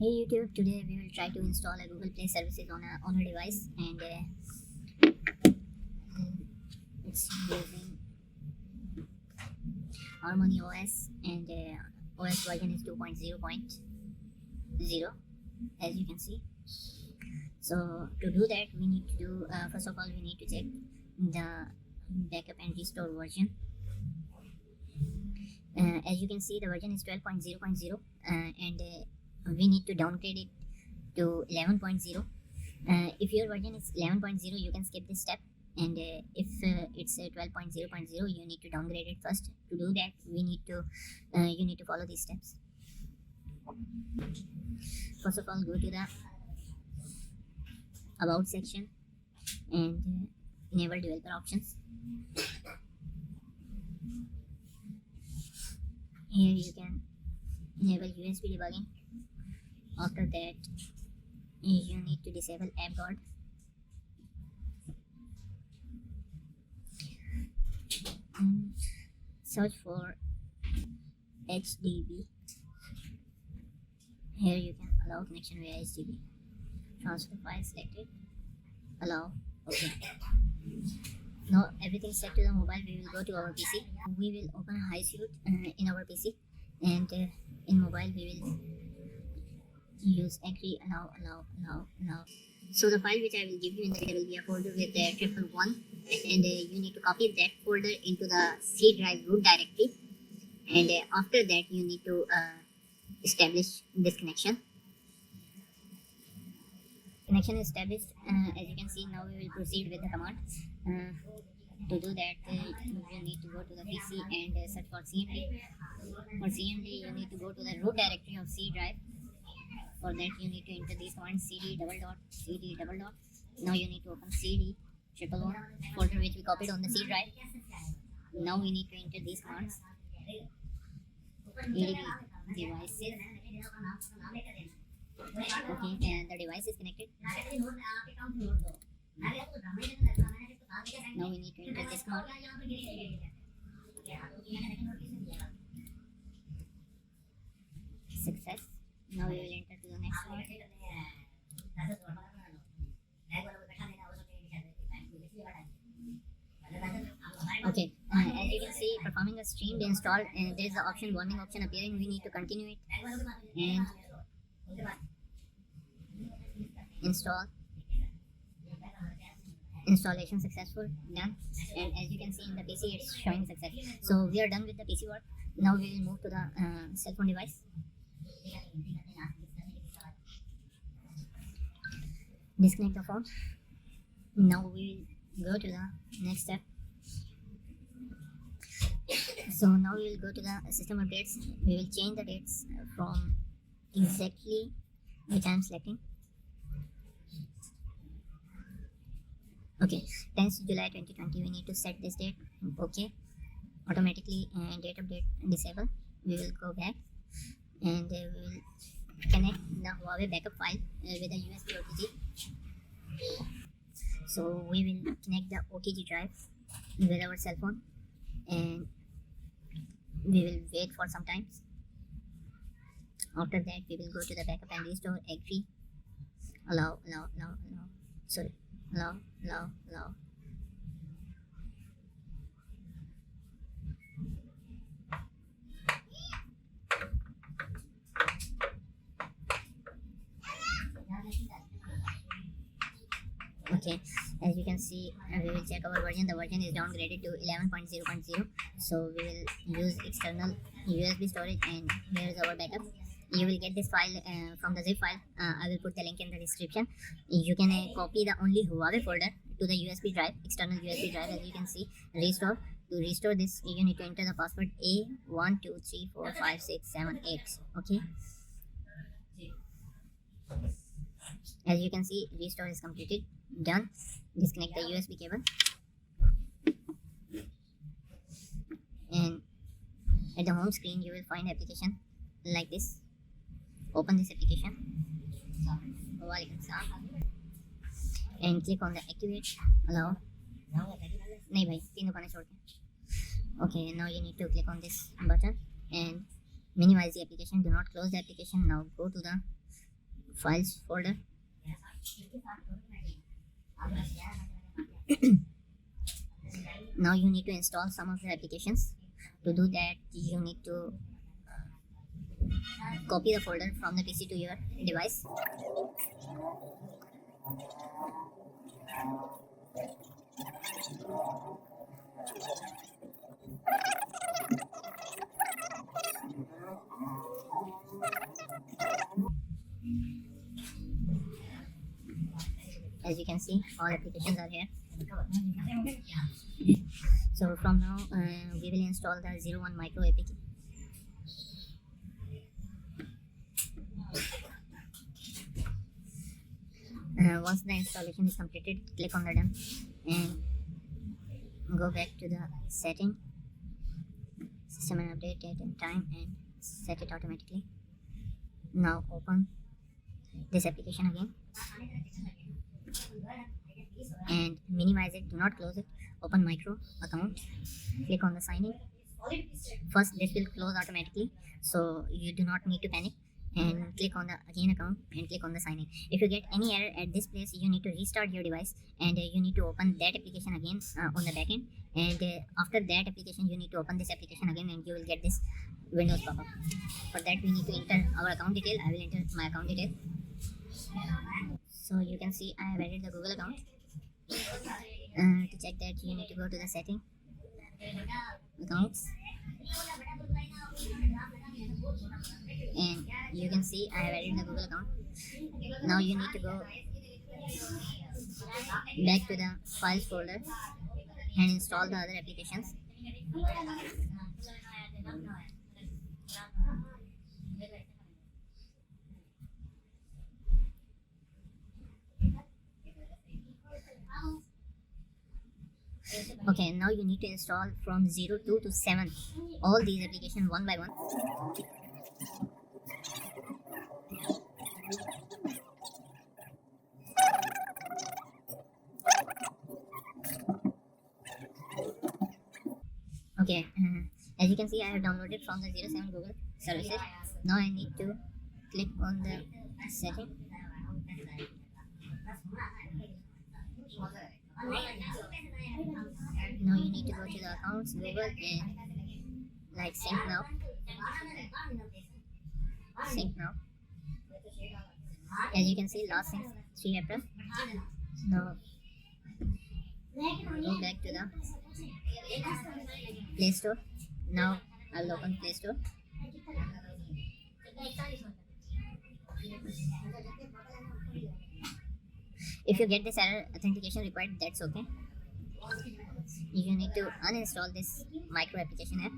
Hey YouTube, today we will try to install a Google Play services on a device, and it's using Harmony OS, and OS version is 2.0.0 as you can see. So to do that, we need to do first of all we need to check the backup and restore version. As you can see, the version is 12.0.0 and we need to downgrade it to 11.0. If your version is 11.0, you can skip this step, and if it's 12.0.0, you need to downgrade it first. To do that, you need to follow these steps. First of all, go to the about section and enable developer options. Here you can enable USB debugging. After that, you need to disable app guard. Search for HDB. Here you can allow connection via HDB. Transfer file selected. Allow. Okay. Now everything set to the mobile. We will go to our PC. We will open a high suite in our PC, and in mobile we will use agree, allow. So the file which I will give you in there will be a folder with 111, and you need to copy that folder into the C drive root directory, and after that you need to establish this connection. Connection is established. As you can see, now we will proceed with the command. To do that, you need to go to the PC and search for CMD. For CMD, you need to go to the root directory of C drive. For that, you need to enter these commands cd double dot. Now you need to open cd /1 folder which we copied on the C drive. Now we need to enter these commands. Huawei Devices. Okay, and the device is connected. Now we need to enter this command. Success. Now we will enter to the next one. Okay, as you can see, performing a streamed install, and there is the option warning option appearing. We need to continue it and install. Installation successful, done. And as you can see in the PC, it's showing success. So we are done with the PC work. Now we will move to the cell phone device. Disconnect the phone. Now we will go to the next step. So now we will go to the system updates. We will change the dates from exactly which I am selecting. Okay, 10th July 2020. We need to set this date. Okay, automatically date update disable. We will go back and we will connect the Huawei backup file with a USB OTG. So we will connect the OTG drive with our cell phone, and we will wait for some time. After that, we will go to the backup and restore. Agree, allow. Sorry, allow. Okay, as you can see, we will check our version. The version is downgraded to 11.0.0. So we will use external USB storage, and here is our backup. You will get this file from the zip file. I will put the link in the description. You can copy the only Huawei folder to the USB drive, external USB drive. As you can see, restore. To restore this, you need to enter the password A12345678. Okay. As you can see, restore is completed. Done. Disconnect the USB cable, and at the home screen you will find application like this. Open this application and click on the activate, allow. नहीं भाई, तीन दुकानें छोड़ के. Okay, now you need to click on this button and minimize the application. Do not close the application. Now go to the files folder. Now you need to install some of the applications. To do that, you need to copy the folder from the PC to your device. As you can see, all applications are here. So from now, we will install the 01 micro APK. Once the installation is completed, click on the done and go back to the setting, system and update date and time, and set it automatically. Now open this application again and minimize it. Do not close it. Open micro account, click on the sign in. First this will close automatically, so you do not need to panic, and click on the again account and click on the sign in. If you get any error at this place, you need to restart your device and you need to open that application again on the back end, and after that application you need to open this application again and you will get this Windows pop-up. For that we need to enter our account detail. I will enter my account detail. So you can see I have added the Google account. To check that, you need to go to the setting, accounts, and you can see I have added the Google account. Now you need to go back to the files folder and install the other applications. Okay, now you need to install from 02 to 7 all these applications one by one. Okay, as you can see I have downloaded from the 07 Google services. Now I need to click on the setting. Now you need to go to the accounts, Google, and like sync now. Sync now. As you can see, last sync 3 April. Now go back to the Play Store. Now I will open Play Store. If you get this error, authentication required, that's okay. You need to uninstall this micro application app.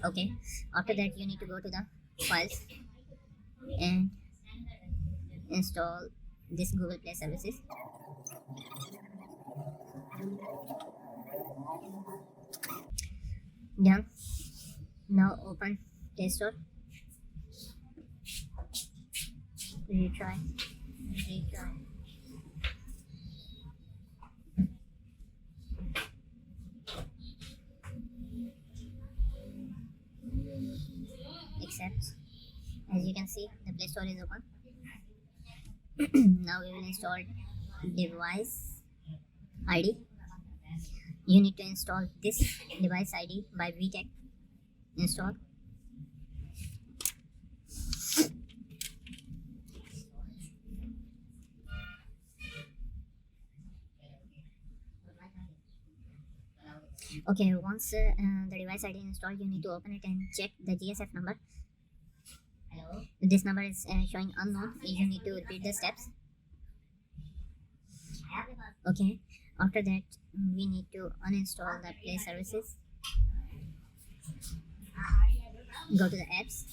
Okay, after that you need to go to the files and install this Google Play services. Done. Now open Play Store. Retry. Accept. As you can see, the Play Store is open. Now we will install device ID. You need to install this device ID by VTech. Install. Okay, once the device ID is installed, you need to open it and check the GSF number. This number is showing unknown. You need to repeat the steps. Okay, after that we need to uninstall the Play services. Go to the apps,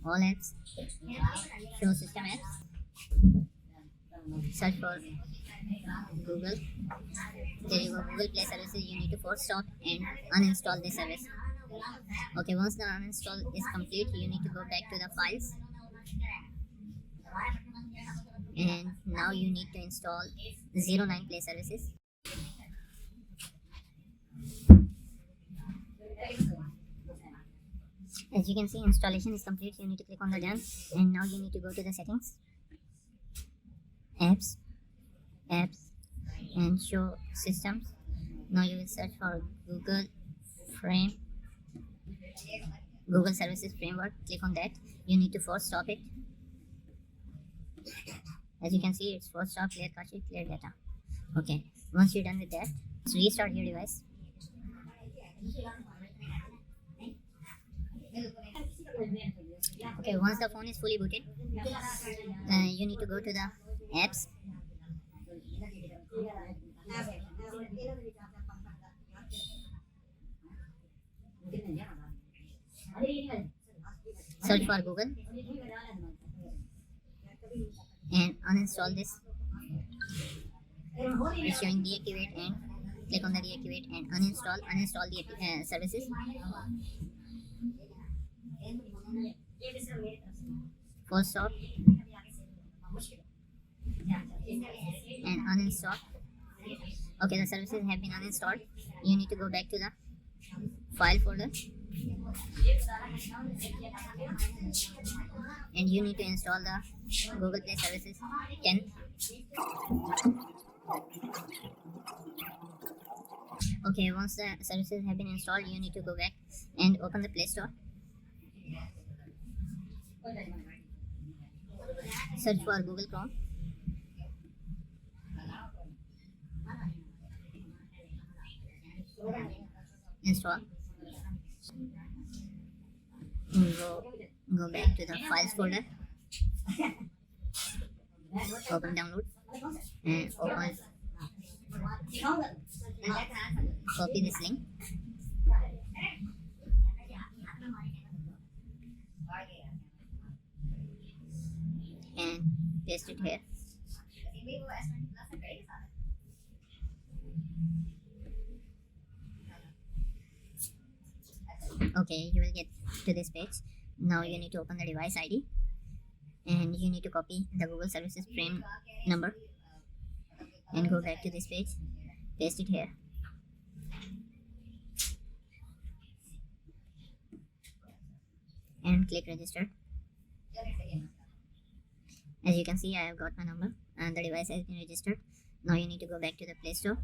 all apps, show system apps, search for Google. There you go, Google Play services. You need to force stop and uninstall this service. Okay, once the uninstall is complete, you need to go back to the files, and now you need to install 09 Play services. As you can see, installation is complete. You need to click on the done, and now you need to go to the settings, apps, and show systems. Now you will search for Frame Google Services Framework. Click on that. You need to force stop it. As you can see, it's force stop, clear cache, clear data. Okay, once you're done with that, restart your device. Okay, once the phone is fully booted, you need to go to the apps, search for Google, and uninstall this. It's showing deactivate, and click on the deactivate and uninstall the services. Force stop and uninstall. Okay, the services have been uninstalled. You need to go back to the file folder, and you need to install the Google Play Services 10. Okay, once the services have been installed, you need to go back and open the Play Store. Search for Google Chrome. Install. Go back to the files folder. Open download and open. Copy this link and paste it here. Okay, you will get to this page. Now you need to open the device ID, and you need to copy the Google Services frame number and go back to this page, paste it here, and click register. As you can see, I have got my number and the device has been registered. Now you need to go back to the Play Store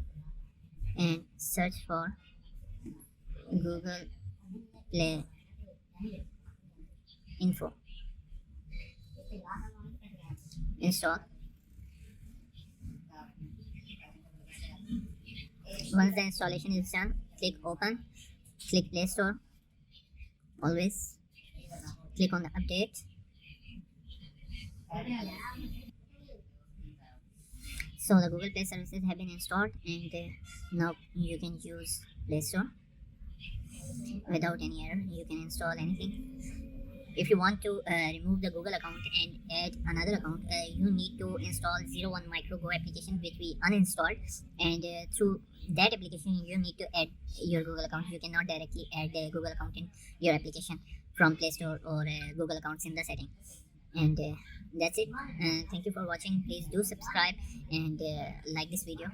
and search for Google Play Info. Install. Once the installation is done, click open, click Play Store, always click on the update. So the Google Play services have been installed, and now you can use Play Store without any error. You can install anything. If you want to remove the Google account and add another account, you need to install 01 Micro Go application, which we uninstalled, and through that application you need to add your Google account. You cannot directly add the Google account in your application from Play Store or Google accounts in the setting. And that's it. Thank you for watching. Please do subscribe and like this video.